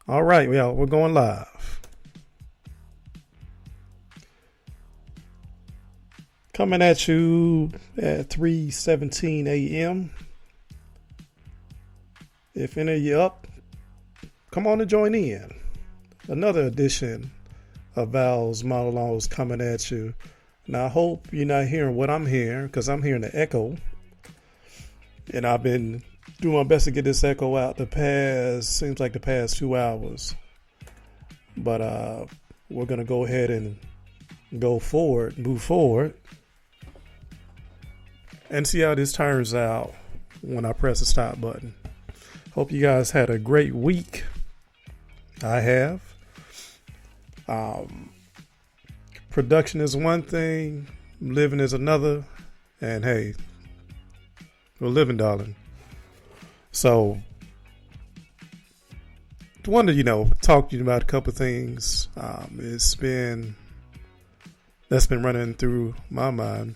All right, we're going live. Coming at you at 3:17 a.m. If any of you up, come on and join in. Another edition of Val's Monologues coming at you. Now, I hope you're not hearing what I'm hearing, because I'm hearing the echo. And I've been doing my best to get this echo out the past 2 hours. But we're going to go ahead and move forward, and see how this turns out when I press the stop button. Hope you guys had a great week. I have. Production is one thing, living is another, and hey, we're living, darling. So, I wanted to, talk to you about a couple of things. That's been running through my mind.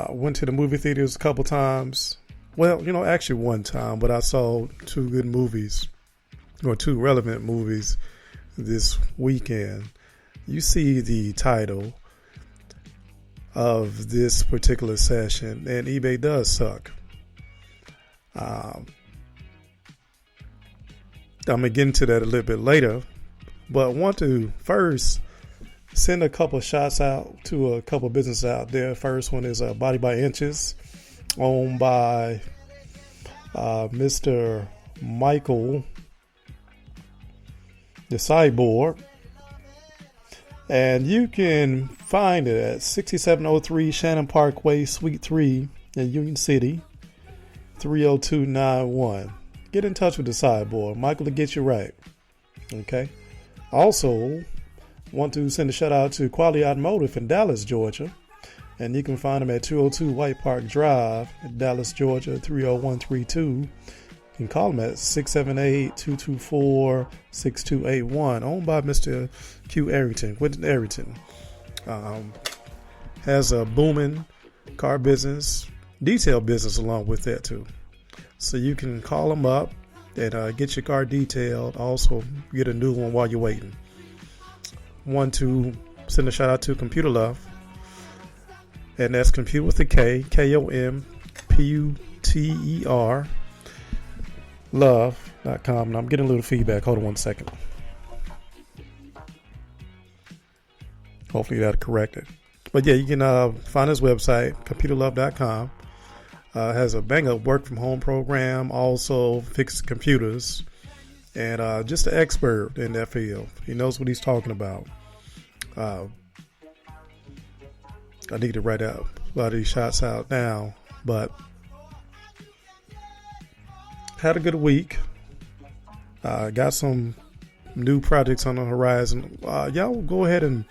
Went to the movie theaters a couple times. Well, actually one time, but I saw two good movies, or two relevant movies this weekend. You see the title of this particular session, and eBay does suck. I'm going to get into that a little bit later, but I want to first send a couple shots out to a couple businesses out there. First one is Body by Inches, owned by Mr. Michael, the Cyborg. And you can find it at 6703 Shannon Parkway, Suite 3 in Union City, 30291. Get in touch with the Cyborg. Michael will get you right. Okay. Also, want to send a shout out to Quality Automotive in Dallas, Georgia. And you can find them at 202 White Park Drive in Dallas, Georgia, 30132. You can call them at 678-224-6281. Owned by Mr. Q Arrington, Quentin Arrington. Has a booming car business, detail business along with that too. So you can call them up and get your car detailed. Also, get a new one while you're waiting. Want to send a shout out to Computer Love. And that's Compute with a K, KOMPUTER. Love.com. And I'm getting a little feedback. Hold on one second. Hopefully that'll correct it. But yeah, you can find his website, computerlove.com. Has a bang-up work from home program. Also fixes computers. And just an expert in that field. He knows what he's talking about. I need to write out a lot of these shots out now. But had a good week. Got some new projects on the horizon. Y'all go ahead and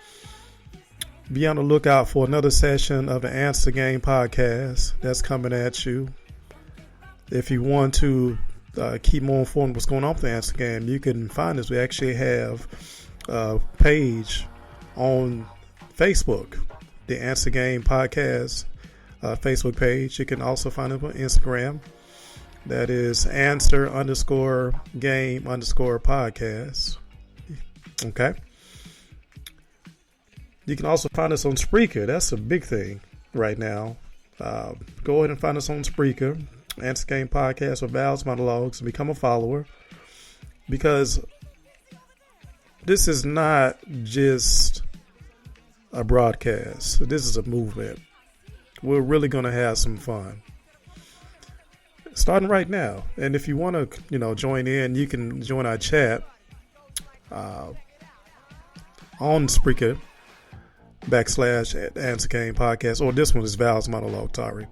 be on the lookout for another session of the Answer Game podcast that's coming at you. If you want to keep more informed what's going on with the Answer Game, you can find us. We actually have a page on Facebook, the Answer Game podcast Facebook page. You can also find us on Instagram. That is answer_game_podcast. Okay. You can also find us on Spreaker. That's a big thing right now. Go ahead and find us on Spreaker. Answer Game Podcast with Val's Monologues. Become a follower. Because this is not just a broadcast. This is a movement. We're really going to have some fun. Starting right now. And if you want to, join in, you can join our chat on Spreaker /Answer Game Podcast. Or this one is Val's Monologue, sorry.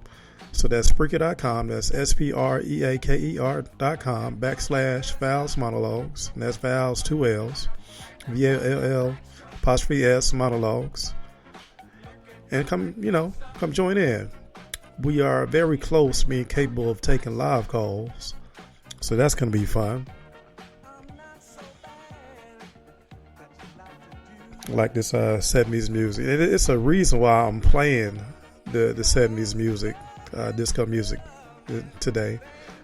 So that's Spreaker.com. That's SPREAKER.com /Val's Monologues. And that's Val's 2 L's. VALL'_S Monologues. And come join in. We are very close, being capable of taking live calls. So that's going to be fun. I like this 70s music. It's a reason why I'm playing the 70s music, disco music today.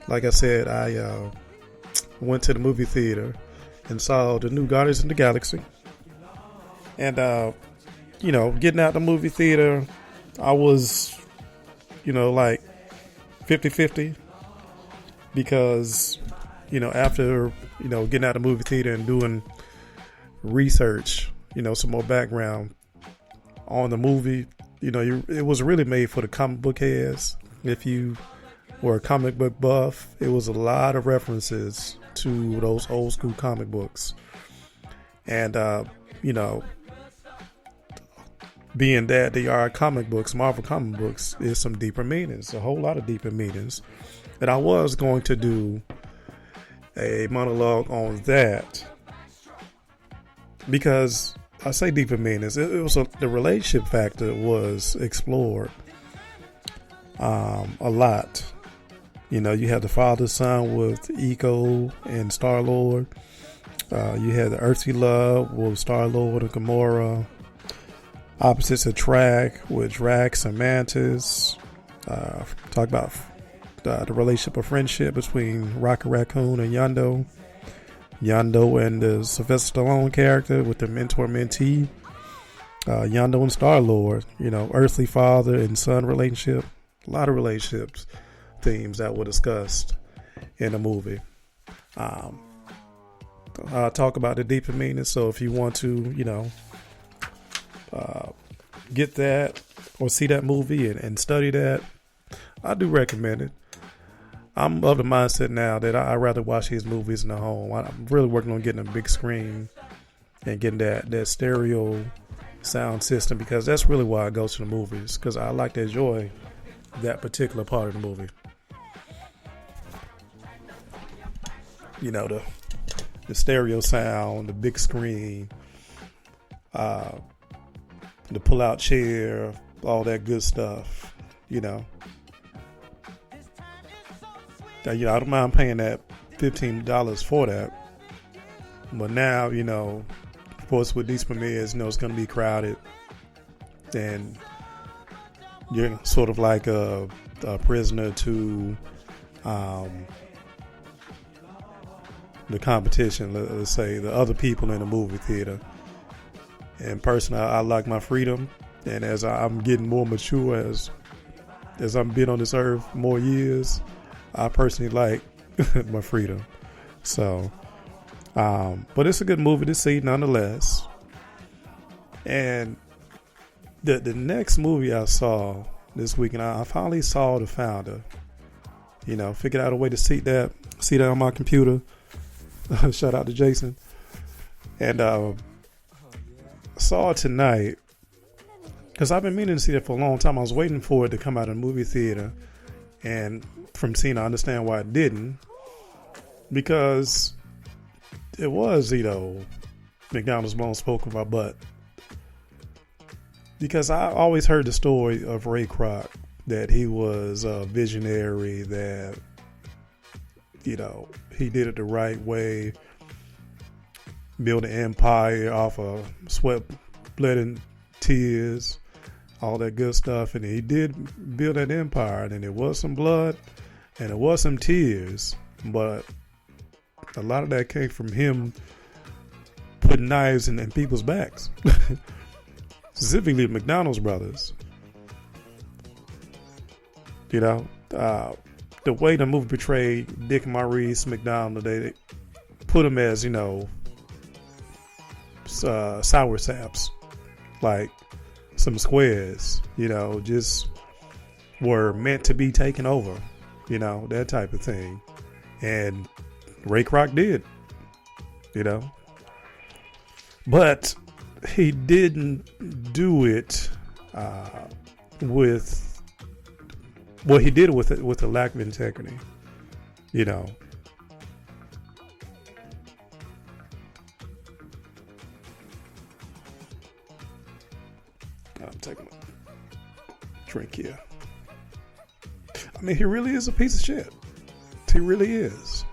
Like I said, went to the movie theater and saw the new Guardians of the Galaxy. And, getting out the movie theater, I was, like 50-50 because, after, getting out the movie theater and doing research, some more background on the movie, it was really made for the comic book heads. If you were a comic book buff, it was a lot of references to those old school comic books. And, being that they are comic books, Marvel comic books, is some deeper meanings, a whole lot of deeper meanings. And I was going to do a monologue on that because I say deeper meanings. It was the relationship factor was explored a lot. You had the father-son with Eco and Star-Lord. You had the earthly love with Star-Lord and Gamora. Opposites attract with Drax and Mantis. Talk about the relationship of friendship between Rocket Raccoon and Yondu. Yondu and the Sylvester Stallone character with the mentor-mentee. Yondu and Star-Lord. Earthly father and son relationship. A lot of relationships themes that were discussed in the movie. I'll talk about the deeper meaning. So if you want to, get that or see that movie and study that, I do recommend it. I'm of the mindset now that I'd rather watch these movies in the home. I'm really working on getting a big screen and getting that stereo sound system because that's really why I go to the movies, because I like to enjoy that particular part of the movie. The stereo sound, the big screen, the pull-out chair, all that good stuff. I don't mind paying that $15 for that. But now, of course, with these premieres, it's going to be crowded, and you're sort of like a prisoner to the competition. Let's say the other people in the movie theater. And personally, I like my freedom, and as I'm getting more mature, as I'm been on this earth more years, I personally like my freedom. So, but it's a good movie to see nonetheless. And the next movie I saw this weekend, I finally saw The Founder. Figured out a way to see that on my computer. Shout out to Jason. And saw it tonight because I've been meaning to see it for a long time. I was waiting for it to come out of the movie theater, and from seeing, I understand why it didn't, because it was McDonald's most spoken about, but because I always heard the story of Ray Kroc, that he was a visionary, that he did it the right way, build an empire off of sweat, blood, and tears, all that good stuff. And he did build that empire, and it was some blood and it was some tears, but a lot of that came from him putting knives in people's backs. Specifically McDonald's brothers. The way the movie portrayed Dick Maurice McDonald, they put him as, sour saps, like some squares, just were meant to be taken over, that type of thing. And Ray Kroc did, but he didn't do it with what he did with it with a lack of integrity, I'm taking a drink here. I mean, he really is a piece of shit. He really is.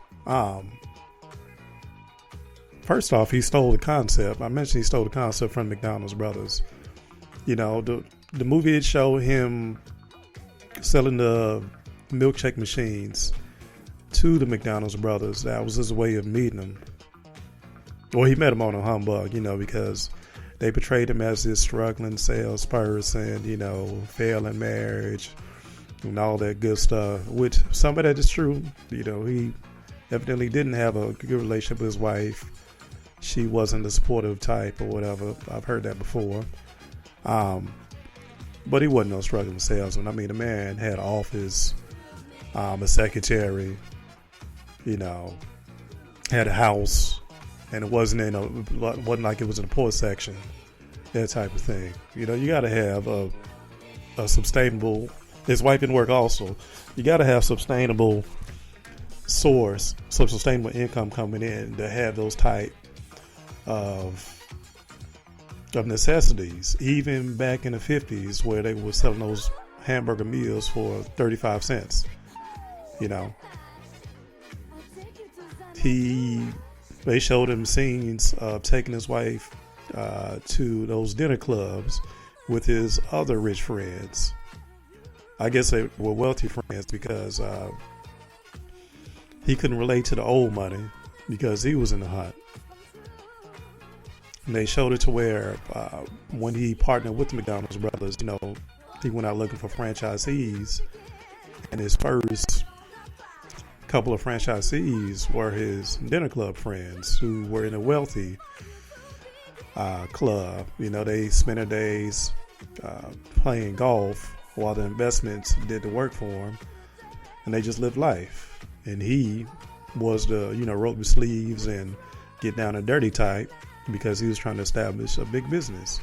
First off, he stole the concept. I mentioned he stole the concept from McDonald's brothers. The movie had showed him selling the milkshake machines to the McDonald's brothers. That was his way of meeting them. Well, he met them on a humbug, because they portrayed him as this struggling salesperson, failing marriage and all that good stuff, which some of that is true. He evidently didn't have a good relationship with his wife. She wasn't the supportive type or whatever. I've heard that before. But he wasn't no struggling salesman. I mean, the man had an office, a secretary, had a house, and it wasn't like it was in a poor section, that type of thing. You got to have a sustainable. His wife didn't work also. You got to have sustainable source, some sustainable income coming in to have those type of necessities. Even back in the 50s, where they were selling those hamburger meals for 35 cents, they showed him scenes of taking his wife to those dinner clubs with his other rich friends. I guess they were wealthy friends because he couldn't relate to the old money because he was in the hunt. And they showed it to where when he partnered with the McDonald's brothers, he went out looking for franchisees, and his first couple of franchisees were his dinner club friends who were in a wealthy club. They spent their days playing golf while the investments did the work for them, and they just lived life. And he was the, roll the sleeves and get down and dirty type, because he was trying to establish a big business.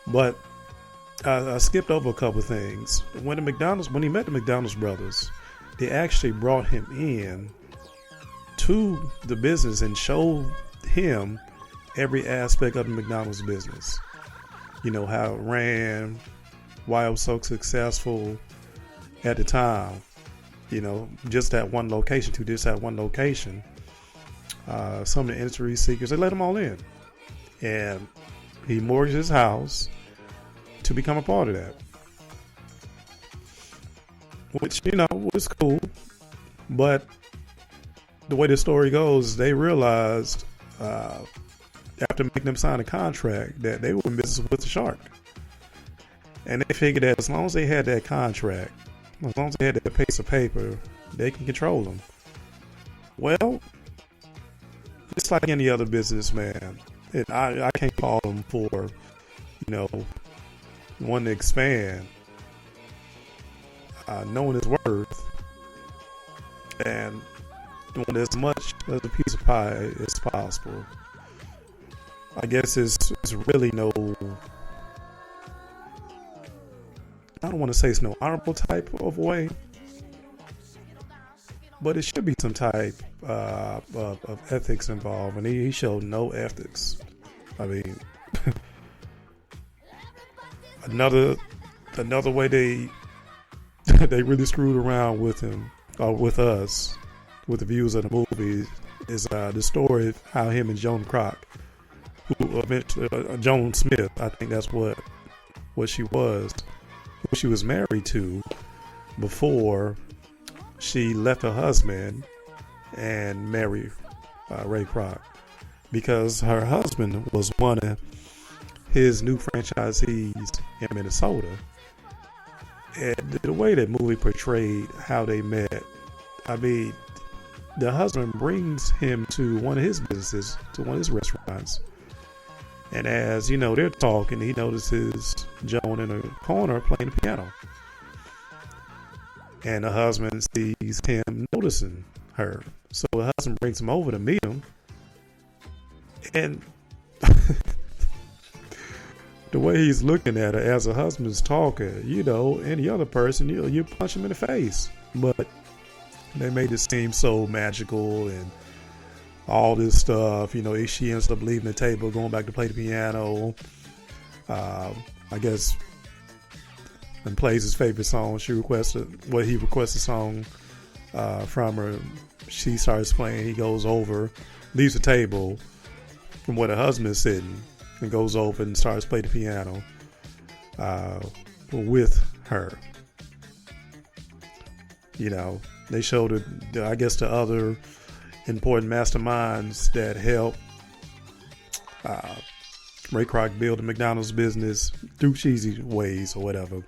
But I skipped over a couple of things. When he met the McDonald's brothers, they actually brought him in to the business and showed him every aspect of the McDonald's business. How it ran, why it was so successful at the time. Just that one location, some of the industry seekers, they let them all in. And he mortgaged his house to become a part of that. Which, was cool. But the way the story goes, they realized after making them sign a contract that they were in business with the shark. And they figured that as long as they had that contract, as long as they had that piece of paper, they can control them. Well, it's like any other business, man. And I can't call them for, wanting to expand, knowing his worth, and doing as much as a piece of pie as possible. I guess it's really no, I don't want to say it's no honorable type of way, but it should be some type of ethics involved, and he showed no ethics. I mean, another way they really screwed around with him, with us, with the views of the movie, is the story of how him and Joan Kroc, who eventually Joan Smith, I think that's what she was, who she was married to before she left her husband and married Ray Kroc, because her husband was one of his new franchisees in Minnesota. And the way that movie portrayed how they met, I mean, the husband brings him to one of his businesses, to one of his restaurants. And as, they're talking, he notices Joan in a corner playing the piano. And the husband sees him noticing her. So the husband brings him over to meet him. And the way he's looking at her as a husband's talking, any other person, you punch him in the face. But they made it seem so magical and all this stuff. She ends up leaving the table, going back to play the piano. I guess, and plays his favorite song. He requests a song from her. She starts playing. He goes over, leaves the table from where the husband is sitting, and goes over and starts playing the piano with her. They showed it, I guess, the other important masterminds that helped Ray Kroc build the McDonald's business through cheesy ways or whatever.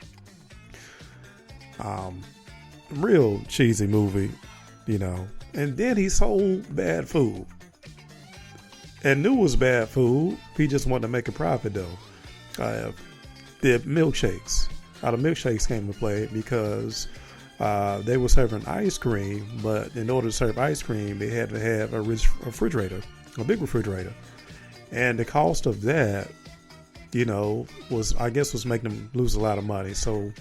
Real cheesy movie, you know. And then he sold bad food. And knew it was bad food. He just wanted to make a profit though. The milkshakes. The milkshakes came to play because they were serving ice cream, but in order to serve ice cream, they had to have a refrigerator, a big refrigerator. And the cost of that, you know, was making them lose a lot of money. So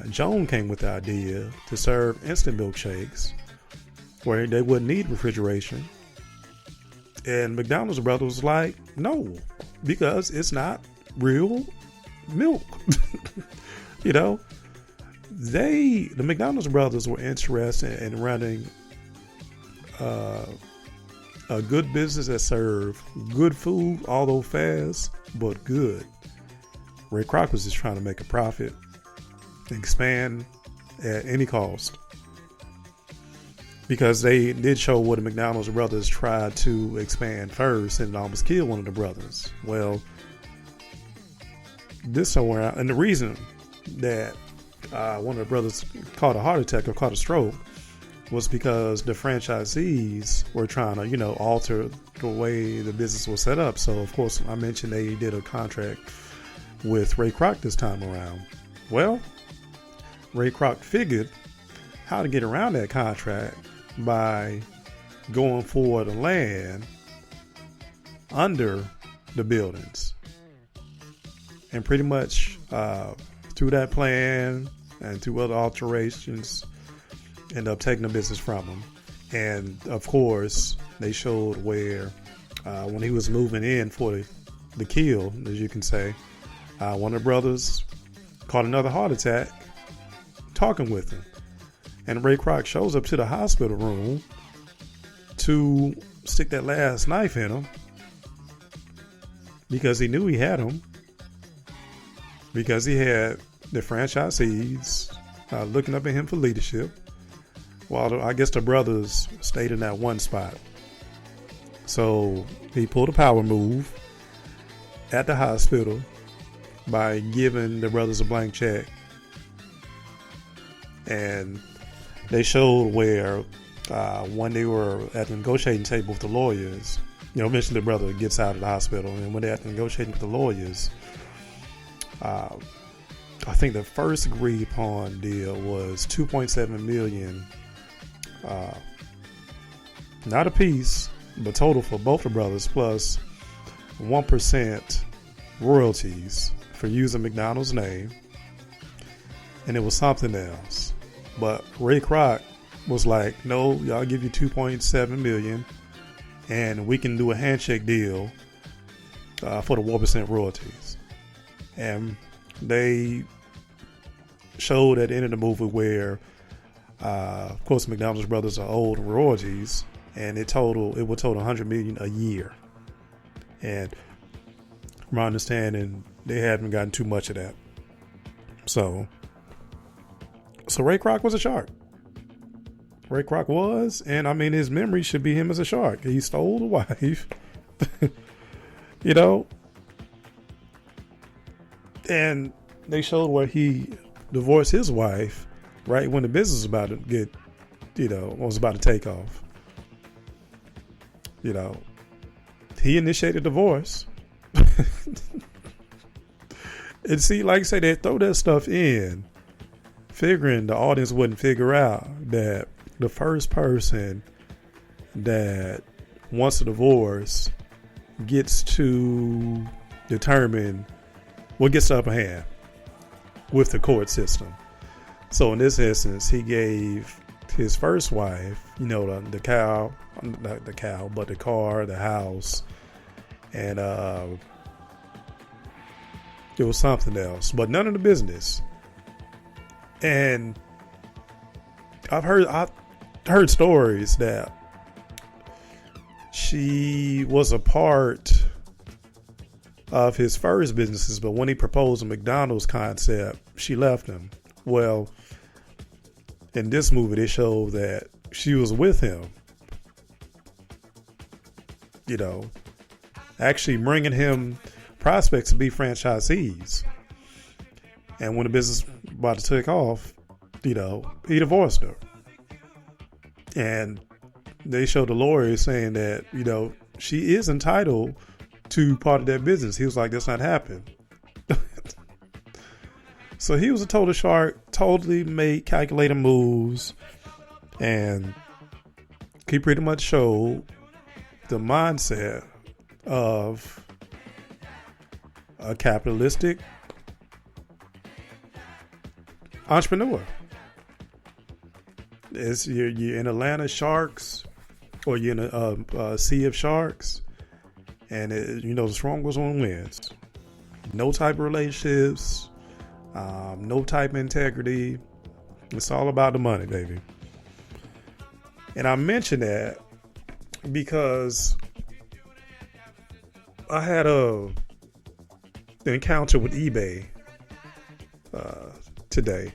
Joan came with the idea to serve instant milkshakes where they wouldn't need refrigeration. And McDonald's brothers was like, no, because it's not real milk. You know, the McDonald's brothers were interested in running a good business that served good food, although fast, but good. Ray Kroc was just trying to make a profit, expand at any cost. Because they did show where the McDonald's brothers tried to expand first and almost killed one of the brothers. Well, this somewhere out, and the reason that one of the brothers caught a heart attack or caught a stroke was because the franchisees were trying to, you know, alter the way the business was set up. So, of course, I mentioned they did a contract with Ray Kroc this time around. Well, Ray Kroc figured how to get around that contract by going for the land under the buildings. And pretty much through that plan and through other alterations, end up taking the business from him. And of course, they showed where when he was moving in for the kill, as you can say, one of the brothers caught another heart attack talking with him. And Ray Kroc shows up to the hospital room to stick that last knife in him because he knew he had him, because he had the franchisees looking up at him for leadership, while I guess the brothers stayed in that one spot. So he pulled a power move at the hospital by giving the brothers a blank check. And they showed where when they were at the negotiating table with the lawyers, you know, eventually the brother gets out of the hospital, and when they're at the negotiating with the lawyers, I think the first agreed upon deal was $2.7 million, not a piece, but total for both the brothers, plus 1% royalties for using McDonald's name, and it was something else. But Ray Kroc was like, no, y'all give you $2.7 million, and we can do a handshake deal for the 1% royalties. And they showed at the end of the movie where, of course, McDonald's brothers are owed royalties, and it would total $100 million a year. And from my understanding, they haven't gotten too much of that. So Ray Kroc was a shark. Ray Kroc was, and I mean, his memory should be him as a shark. He stole the wife, you know, and they showed where he divorced his wife right when the business was about to get, you know, was about to take off. You know, he initiated divorce. And see, like I say, they throw that stuff in, figuring the audience wouldn't figure out that the first person that wants a divorce gets to determine what gets the upper hand with the court system. So in this instance, he gave his first wife, you know, the car, the house, and it was something else, but none of the business. And I've heard stories that she was a part of his first businesses, but when he proposed a McDonald's concept, she left him. Well, in this movie, they showed that she was with him, actually bringing him prospects to be franchisees. And when the business was about to take off, he divorced her. And they showed the lawyer saying that, she is entitled to part of that business. He was like, that's not happening. So he was a total shark, totally made calculated moves. And he pretty much showed the mindset of a capitalistic entrepreneur. You're in Atlanta Sharks, or you're in a sea of sharks, and the strongest one wins. No type of relationships, no type of integrity. It's all about the money, baby. And I mention that because I had an encounter with eBay today,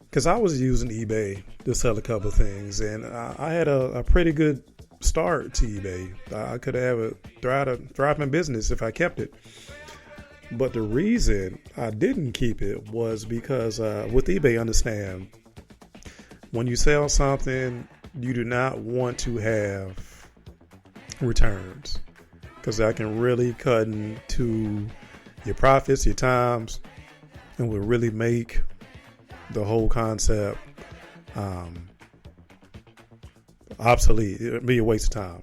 because I was using eBay to sell a couple of things, and I had a pretty good start to eBay. I could have a thriving business if I kept it. But the reason I didn't keep it was because with eBay, understand, when you sell something, you do not want to have returns, because that can really cut into your profits, your times, and will really make the whole concept obsolete. It'd be a waste of time.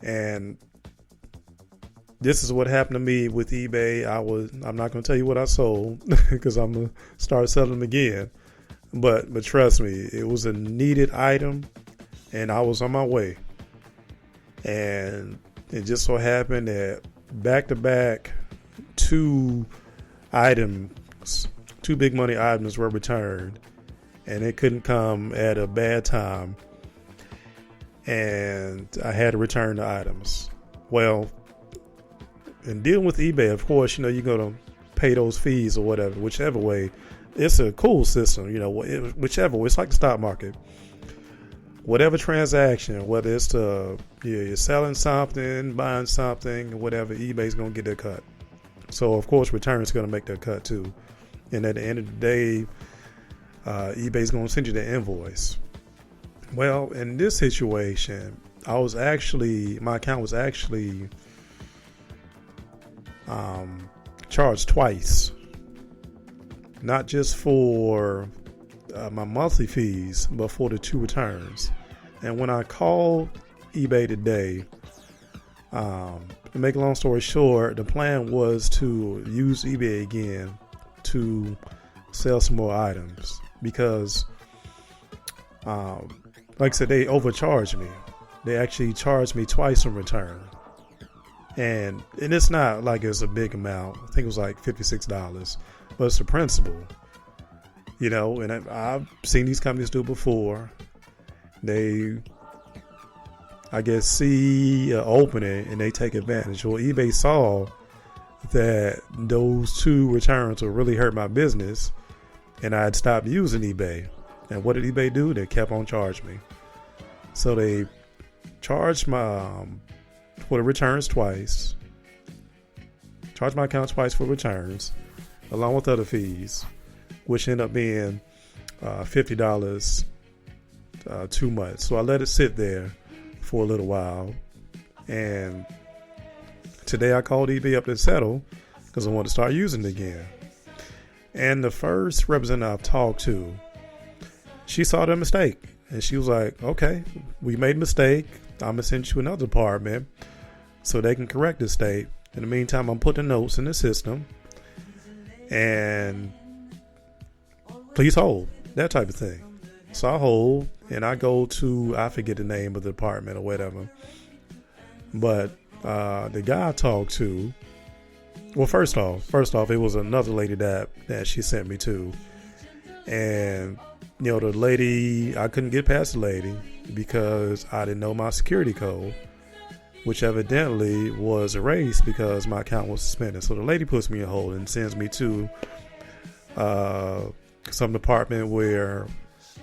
And this is what happened to me with eBay. I'm not going to tell you what I sold because I'm going to start selling them again. But trust me, it was a needed item, and I was on my way. And it just so happened that back to back, two big money items were returned, and it couldn't come at a bad time. And I had to return the items. Well, in dealing with eBay, of course, you're going to pay those fees or whatever, whichever way. It's a cool system, whichever way. It's like the stock market. Whatever transaction, whether it's you're selling something, buying something, whatever, eBay's going to get their cut. So, of course, return's going to make their cut too. And at the end of the day, eBay's going to send you the invoice. Well, in this situation, my account was actually charged twice. Not just for my monthly fees, but for the two returns. And when I called eBay today, to make a long story short, the plan was to use eBay again to sell some more items, because like I said, they overcharged me. They actually charged me twice in return. And it's not like it's a big amount. I think it was like $56, but it's the principle, and I've seen these companies do it before. They, I guess, see an opening and they take advantage. Well, eBay saw that those two returns would really hurt my business, and I had stopped using eBay. And what did eBay do? They kept on charging me. So they charged my for the returns twice. Charged my account twice for returns, along with other fees, which ended up being $50 too much. So I let it sit there for a little while. And today I called eBay up to settle because I wanted to start using it again. And the first representative I talked to, she saw the mistake. And she was like, okay, we made a mistake. I'm going to send you another department so they can correct the mistake. In the meantime, I'm putting notes in the system. And please hold. That type of thing. So I hold, and I go to, I forget the name of the department or whatever. But the guy I talked to, well, first off, it was another lady that she sent me to. And, the lady, I couldn't get past the lady because I didn't know my security code, which evidently was erased because my account was suspended. So the lady puts me on hold and sends me to some department where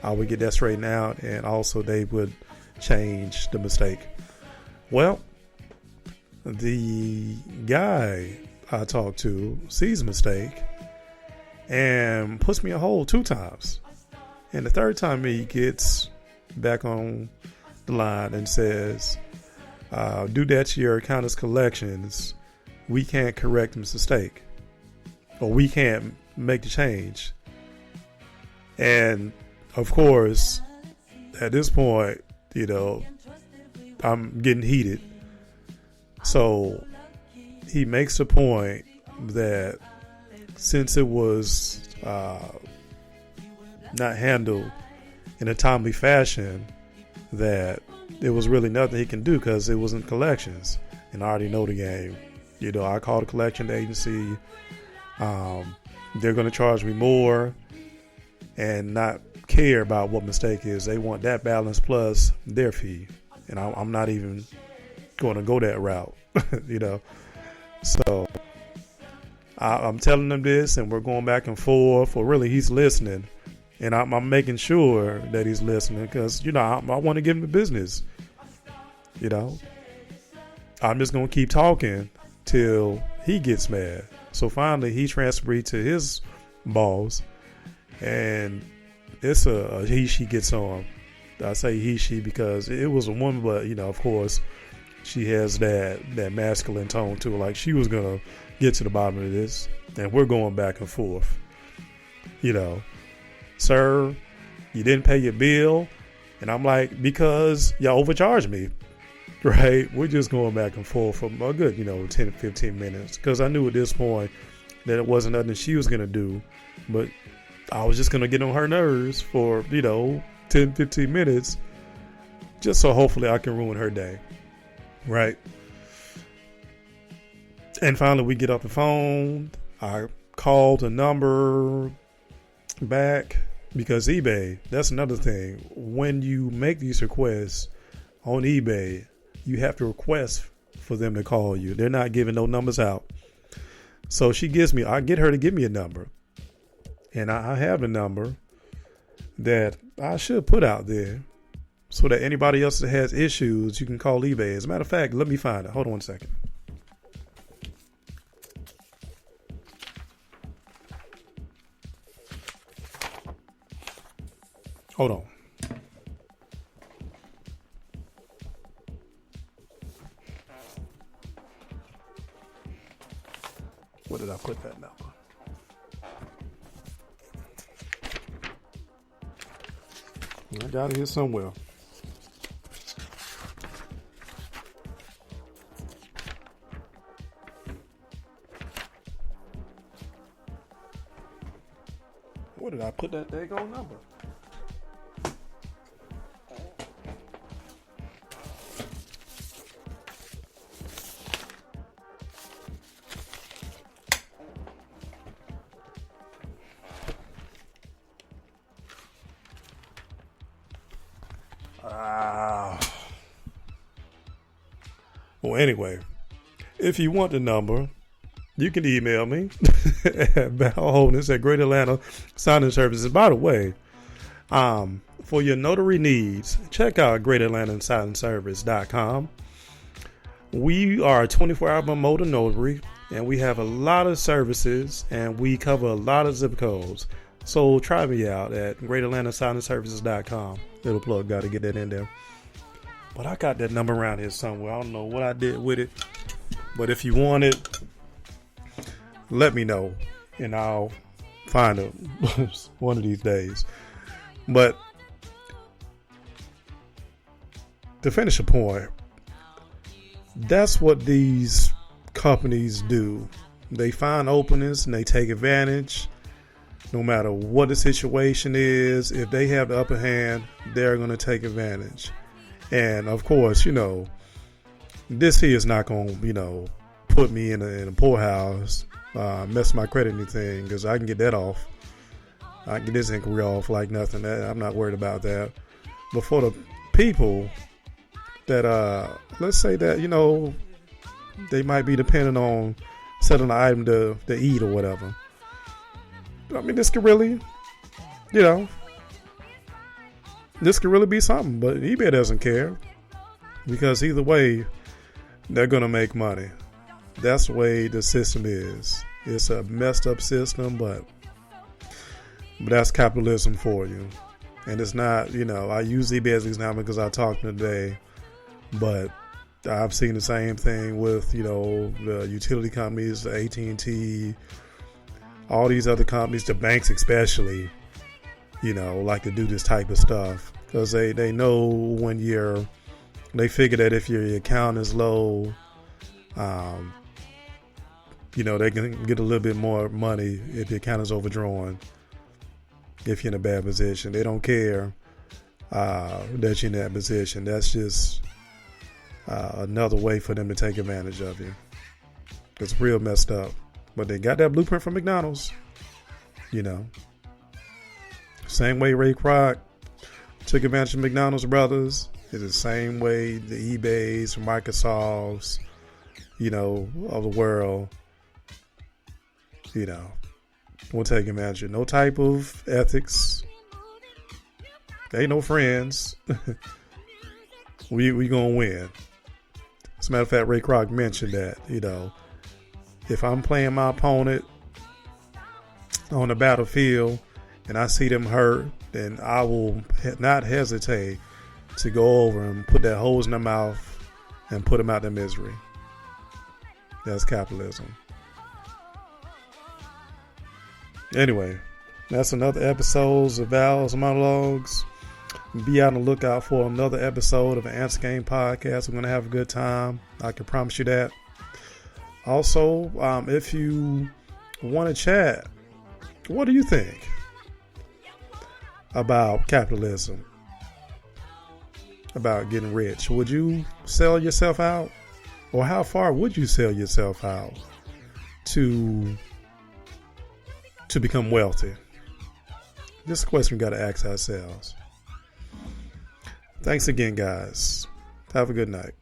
I would get that straightened out, and also they would change the mistake. Well, the guy I talked to sees a mistake and puts me on hold 2 times. And the third time he gets back on the line and says, due to your accountant's collections, we can't correct the mistake, or we can't make the change. And of course, at this point, I'm getting heated. So he makes the point that since it was not handled in a timely fashion, that there was really nothing he can do because it wasn't collections. And I already know the game. I called the collection agency. They're going to charge me more and not care about what mistake is. They want that balance plus their fee. And I'm not even going to go that route, So I'm telling him this, and we're going back and forth. Or really, he's listening. And I'm making sure that he's listening because, I want to give him the business. I'm just going to keep talking till he gets mad. So finally, he transferred to his boss, and it's a he-she gets on. I say he-she because it was a woman, but, of course, she has that masculine tone to her. Like she was going to get to the bottom of this, and we're going back and forth. Sir, you didn't pay your bill. And I'm like, because y'all overcharged me, right? We're just going back and forth for a good, 10 to 15 minutes. Because I knew at this point that it wasn't nothing she was going to do. But I was just going to get on her nerves for, 10, 15 minutes. Just so hopefully I can ruin her day, right? And finally we get off the phone. I called a number back. Because eBay, that's another thing. When you make these requests on eBay, you have to request for them to call you. They're not giving no numbers out. So I get her to give me a number. And I have a number that I should put out there so that anybody else that has issues, you can call eBay. As a matter of fact, let me find it. Hold on 1 second. Hold on. Where did I put that number? I got it here somewhere. Where did I put that daggone number? Well, anyway, if you want the number, you can email me at Valholdness at Great Atlanta Signing Services. By the way, for your notary needs, check out GreatAtlantaSigningService.com. We are a 24-hour motor notary, and we have a lot of services, and we cover a lot of zip codes. So try me out at GreatAtlantaSigningServices.com. Little plug, got to get that in there. But I got that number around here somewhere. I don't know what I did with it. But if you want it, let me know, and I'll find it one of these days. But to finish a point, that's what these companies do. They find openings and they take advantage. No matter what the situation is, if they have the upper hand, they're going to take advantage. And of course, this here is not going to, put me in a poorhouse, mess my credit or anything, because I can get that off. I can get this inquiry off like nothing. I'm not worried about that. But for the people that, let's say that, they might be dependent on selling an item to eat or whatever. I mean, this could really you know, this could really be something. But eBay doesn't care because either way, they're going to make money. That's the way the system is. It's a messed up system, but that's capitalism for you. And it's not, I use eBay as an example because I talked today, but I've seen the same thing with, the utility companies, the AT&T, all these other companies, the banks especially, like to do this type of stuff because they know when they figure that if your account is low, they can get a little bit more money if your account is overdrawn. If you're in a bad position, they don't care that you're in that position. That's just another way for them to take advantage of you. It's real messed up. But they got that blueprint from McDonald's. Same way Ray Kroc took advantage of McDonald's brothers. It's the same way the eBays, Microsofts, of the world, will take advantage of no type of ethics. Ain't no friends. we gonna win. As a matter of fact, Ray Kroc mentioned that, if I'm playing my opponent on the battlefield and I see them hurt, then I will not hesitate to go over and put that hose in their mouth and put them out of misery. That's capitalism. Anyway, that's another episode of Val's Monologues. Be on the lookout for another episode of an Answer Game podcast. We're going to have a good time. I can promise you that. Also, if you want to chat, what do you think about capitalism? About getting rich? Would you sell yourself out? Or how far would you sell yourself out to become wealthy? This is a question we got to ask ourselves. Thanks again, guys. Have a good night.